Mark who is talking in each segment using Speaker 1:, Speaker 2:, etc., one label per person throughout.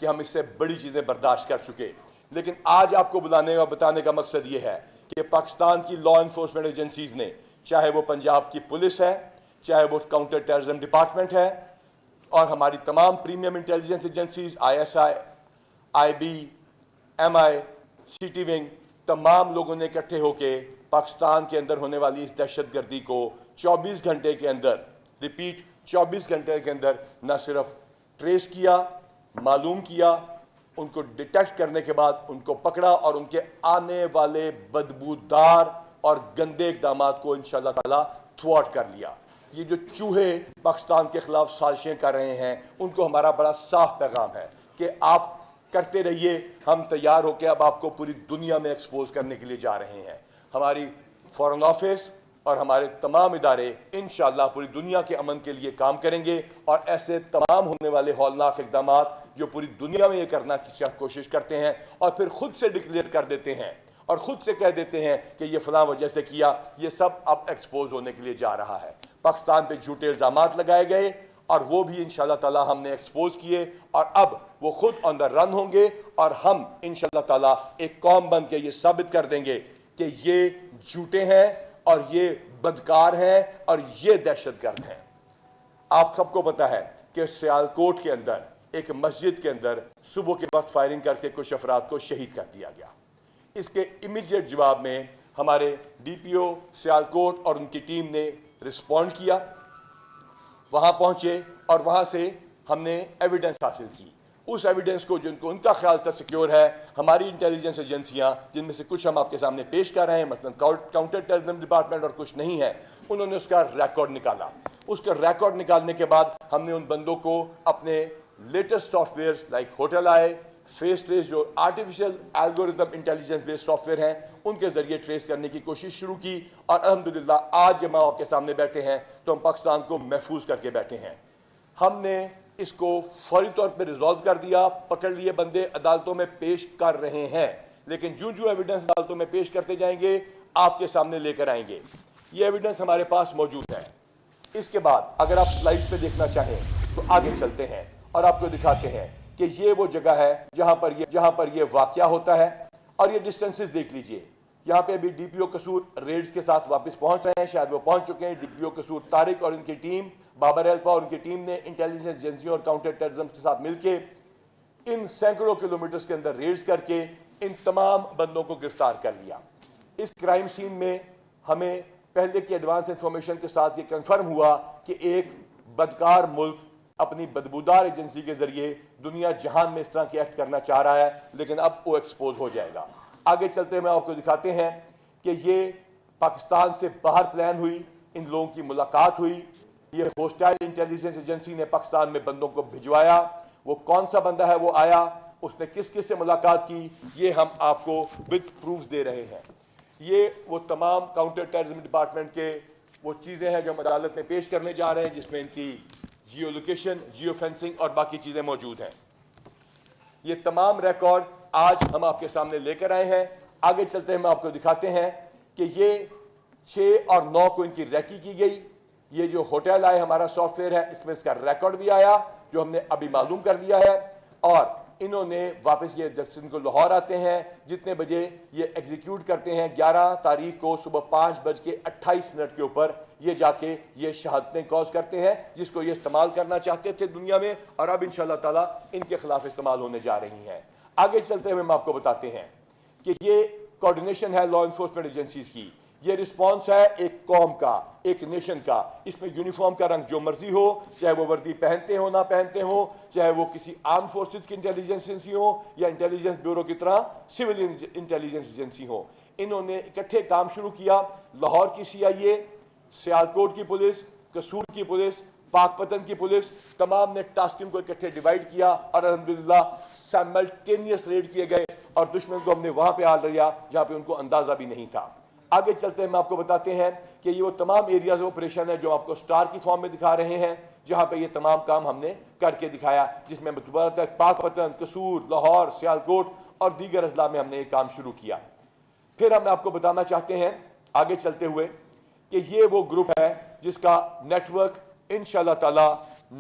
Speaker 1: کہ ہم اس سے بڑی چیزیں برداشت کر چکے، لیکن آج آپ کو بلانے اور بتانے کا مقصد یہ ہے کہ پاکستان کی لا انفورسمنٹ ایجنسیز نے، چاہے وہ پنجاب کی پولیس ہے، چاہے وہ کاؤنٹر ٹیررزم ڈپارٹمنٹ ہے، اور ہماری تمام premium intelligence agencies, ISI، IB، MI، CT wing, تمام لوگوں نے اکٹھے ہو کے پاکستان کے اندر ہونے والی اس دہشت گردی کو 24 گھنٹے کے اندر، ریپیٹ 24 گھنٹے کے اندر، نہ صرف ٹریس کیا، معلوم کیا، ان کو ڈیٹیکٹ کرنے کے بعد ان کو پکڑا اور ان کے آنے والے بدبودار اور گندے اقدامات کو انشاءاللہ تعالیٰ تھوارٹ کر لیا۔ یہ جو چوہے پاکستان کے خلاف سازشیں کر رہے ہیں، ان کو ہمارا بڑا صاف پیغام ہے کہ آپ کرتے رہیے، ہم تیار ہو کے اب آپ کو پوری دنیا میں ایکسپوز کرنے کے لیے جا رہے ہیں۔ ہماری فارن آفس اور ہمارے تمام ادارے انشاءاللہ پوری دنیا کے امن کے لیے کام کریں گے، اور ایسے تمام ہونے والے ہولناک اقدامات جو پوری دنیا میں یہ کرنا کی کوشش کرتے ہیں اور پھر خود سے ڈکلیئر کر دیتے ہیں اور خود سے کہہ دیتے ہیں کہ یہ فلاں وجہ سے کیا، یہ سب اب ایکسپوز ہونے کے لیے جا رہا ہے۔ پاکستان پہ جھوٹے الزامات لگائے گئے اور وہ بھی انشاءاللہ تعالیٰ ہم نے ایکسپوز کیے، اور اب وہ خود آن دا رن ہوں گے، اور ہم انشاءاللہ تعالیٰ ایک قوم بن کے یہ ثابت کر دیں گے کہ یہ جھوٹے ہیں اور یہ بدکار ہیں اور یہ دہشت گرد ہیں۔ آپ سب کو پتا ہے کہ سیالکوٹ کے اندر ایک مسجد کے اندر صبح کے وقت فائرنگ کر کے کچھ افراد کو شہید کر دیا گیا۔ اس کے امیڈیٹ جواب میں ہمارے DPO سیالکوٹ اور ان کی ٹیم نے رسپونڈ کیا، وہاں پہنچے اور وہاں سے ہم نے ایویڈنس حاصل کی۔ اس ایویڈنس کو جن کو ان کا خیال تھا سیکیور ہے، ہماری انٹیلیجنس ایجنسیاں، جن میں سے کچھ ہم آپ کے سامنے پیش کر رہے ہیں، مثلا کاؤنٹر ٹیررزم ڈپارٹمنٹ اور کچھ نہیں ہے، انہوں نے اس کا ریکارڈ نکالا۔ اس کا ریکارڈ نکالنے کے بعد ہم نے ان بندوں کو اپنے latest soft where like hotel آئے، فیس ٹریس، جو artificial algorithm intelligence based soft where ہیں، ان کے ذریعے ٹریس کرنے کی کوشش شروع کی، اور الحمدللہ آج جب ہم آپ کے سامنے بیٹھے ہیں تو ہم پاکستان کو محفوظ کر کے بیٹھے ہیں۔ ہم نے اس کو فوری طور پہ ریزالو کر دیا، پکڑ لیے بندے، عدالتوں میں پیش کر رہے ہیں، لیکن جو ایویڈنس عدالتوں میں پیش کرتے جائیں گے آپ کے سامنے لے کر آئیں گے۔ یہ ایویڈنس ہمارے پاس موجود ہے۔ اس کے بعد اگر آپ سلائیڈز پہ دیکھنا چاہیں تو آگے چلتے ہیں اور آپ کو دکھاتے ہیں کہ یہ وہ جگہ ہے جہاں پر یہ واقعہ ہوتا ہے، اور یہ ڈسٹنسز دیکھ لیجئے۔ یہاں پہ ابھی DPO قصور ریڈز کے ساتھ واپس پہنچ رہے ہیں، شاید وہ پہنچ چکے ہیں۔ DPO قصور طارق اور ان کی ٹیم، بابر ایلپا اور ان کی ٹیم نے انٹیلیجنس ایجنسیوں اور کاؤنٹر ٹیررزم کے ساتھ مل کے ان سینکڑوں کلومیٹرز کے اندر ریڈز کر کے ان تمام بندوں کو گرفتار کر لیا۔ اس کرائم سین میں ہمیں پہلے کی ایڈوانس انفارمیشن کے ساتھ یہ کنفرم ہوا کہ ایک بدکار ملک اپنی بدبودار ایجنسی کے ذریعے دنیا جہان میں اس طرح کے ایکٹ کرنا چاہ رہا ہے، لیکن اب وہ ایکسپوز ہو جائے گا۔ آگے چلتے ہوئے آپ کو دکھاتے ہیں کہ یہ پاکستان سے باہر پلان ہوئی، ان لوگوں کی ملاقات ہوئی، یہ ہوسٹائل انٹیلیجنس ایجنسی نے پاکستان میں بندوں کو بھجوایا۔ وہ کون سا بندہ ہے وہ آیا، اس نے کس کس سے ملاقات کی، یہ ہم آپ کو وتھ پروف دے رہے ہیں۔ یہ وہ تمام کاؤنٹر ٹیررزم ڈپارٹمنٹ کے وہ چیزیں ہیں جو ہم عدالت میں پیش کرنے جا رہے ہیں، جس میں ان کی جیو لوکیشن، جیو فینسنگ اور باقی چیزیں موجود ہیں۔ یہ تمام ریکارڈ آج ہم آپ کے سامنے لے کر آئے ہیں۔ آگے چلتے ہیں، ہم آپ کو دکھاتے ہیں کہ یہ 6 اور 9 کو ان کی ریکی کی گئی۔ یہ جو ہوٹل آئے ہمارا سافٹ ویئر ہے، اس میں اس کا ریکارڈ بھی آیا جو ہم نے ابھی معلوم کر لیا ہے، اور انہوں نے واپس یہ جب کو لاہور آتے ہیں جتنے بجے یہ ایگزیکیوٹ کرتے ہیں 11 تاریخ کو صبح 5:28 کے اوپر یہ جا کے یہ شہادتیں کاز کرتے ہیں، جس کو یہ استعمال کرنا چاہتے تھے دنیا میں، اور اب انشاءاللہ تعالیٰ ان کے خلاف استعمال ہونے جا رہی ہیں۔ آگے چلتے ہوئے ہم آپ کو بتاتے ہیں کہ یہ کوارڈینیشن ہے لا انفورسمنٹ ایجنسیز کی، یہ رسپانس ہے ایک قوم کا، ایک نیشن کا۔ اس میں یونیفارم کا رنگ جو مرضی ہو، چاہے وہ وردی پہنتے ہو نہ پہنتے ہو، چاہے وہ کسی آرم فورسز کی انٹیلیجنس ایجنسی ہو یا انٹیلیجنس بیورو کی طرح سول انٹیلیجنس ایجنسی ہو، انہوں نے اکٹھے کام شروع کیا۔ لاہور کی CIA، سیالکوٹ کی پولیس، قصور کی پولیس، پاک پتن کی پولیس، تمام نے ٹاسکنگ کو اکٹھے ڈیوائیڈ کیا، اور الحمدللہ سائملٹینیس ریڈ کیے گئے، اور دشمن کو ہم نے وہاں پہ آ لیا جہاں پہ ان کو اندازہ بھی نہیں تھا۔ آگے چلتے ہیں، ہم آپ کو بتاتے ہیں کہ یہ وہ تمام ایریاز آپریشن ہے جو آپ کو سٹار کی فارم میں دکھا رہے ہیں، جہاں پہ یہ تمام کام ہم نے کر کے دکھایا، جس میں پاک پتن، قصور، لاہور، سیالکوٹ اور دیگر اضلاع میں ہم نے یہ کام شروع کیا۔ پھر ہم آپ کو بتانا چاہتے ہیں آگے چلتے ہوئے کہ یہ وہ گروپ ہے جس کا نیٹ ورک انشاءاللہ تعالی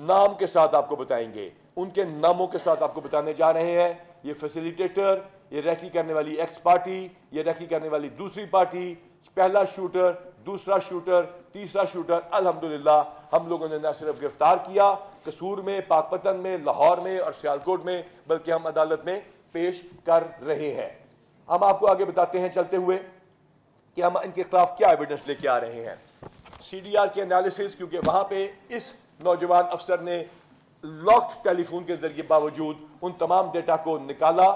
Speaker 1: نام کے ساتھ آپ کو بتائیں گے۔ ان کے ناموں کے ساتھ آپ کو بتانے جا رہے ہیں. یہ فیسیلیٹیٹر, یہ ریکی کرنے والی ایکس پارٹی, یہ ریکی کرنے والی دوسری پارٹی, پہلا شوٹر, دوسرا شوٹر, تیسرا شوٹر. الحمدللہ ہم لوگوں نے نہ صرف گرفتار کیا قصور میں, پاک پتن میں, لاہور میں اور سیالکوٹ میں, بلکہ ہم عدالت میں پیش کر رہے ہیں. ہم آپ کو آگے بتاتے ہیں چلتے ہوئے کہ ہم ان کے خلاف کیا ایویڈنس لے کے آ رہے ہیں. سی ڈی آر کے انالیسس, کیونکہ وہاں پہ اس نوجوان افسر نے لاکڈ ٹیلی فون کے ذریعے باوجود ان تمام ڈیٹا کو نکالا.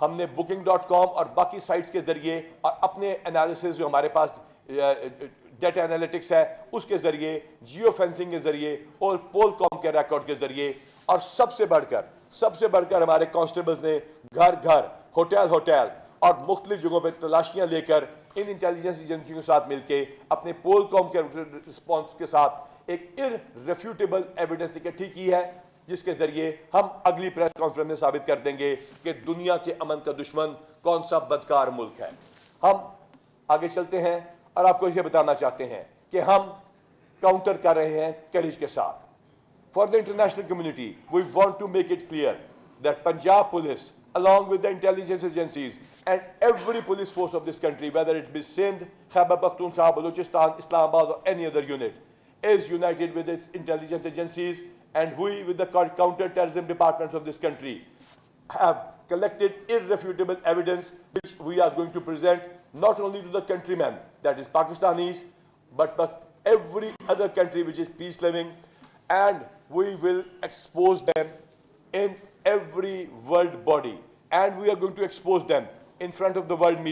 Speaker 1: ہم نے booking.com اور باقی سائٹس کے ذریعے اور اپنے انالیسس جو ہمارے پاس ڈیٹا انالیٹکس ہے اس کے ذریعے, جیو فینسنگ کے ذریعے اور پول کام کے ریکارڈ کے ذریعے, اور سب سے بڑھ کر ہمارے کانسٹیبلز نے گھر گھر, ہوٹل اور مختلف جگہوں پہ تلاشیاں لے کر ان انٹیلیجنس ایجنسیوں کے ساتھ مل کے اپنے پول کام کے رسپانس کے ساتھ ایک ارریفیوٹیبل ایویڈنس اکٹھی کی ہے, جس کے ذریعے ہم اگلی پریس کانفرنس میں ثابت کر دیں گے کہ دنیا کے امن کا دشمن کون سا بدکار ملک ہے. ہم آگے چلتے ہیں اور آپ کو یہ بتانا چاہتے ہیں کہ ہم کاؤنٹر کر رہے ہیں کریج کے ساتھ. For the international community, we want to make it clear that Punjab Police, along with the intelligence agencies and every police force of this country, whether it be Sindh, Khyber Pakhtunkhwa, Balochistan, Islamabad or any other unit, is united with its intelligence agencies, and we with the counter-terrorism departments of this country have collected irrefutable evidence which we are going to present not only to the countrymen, that is Pakistanis, but every other country which is peace loving, and we will expose them in every world body, and we are going to expose them in front of the world media.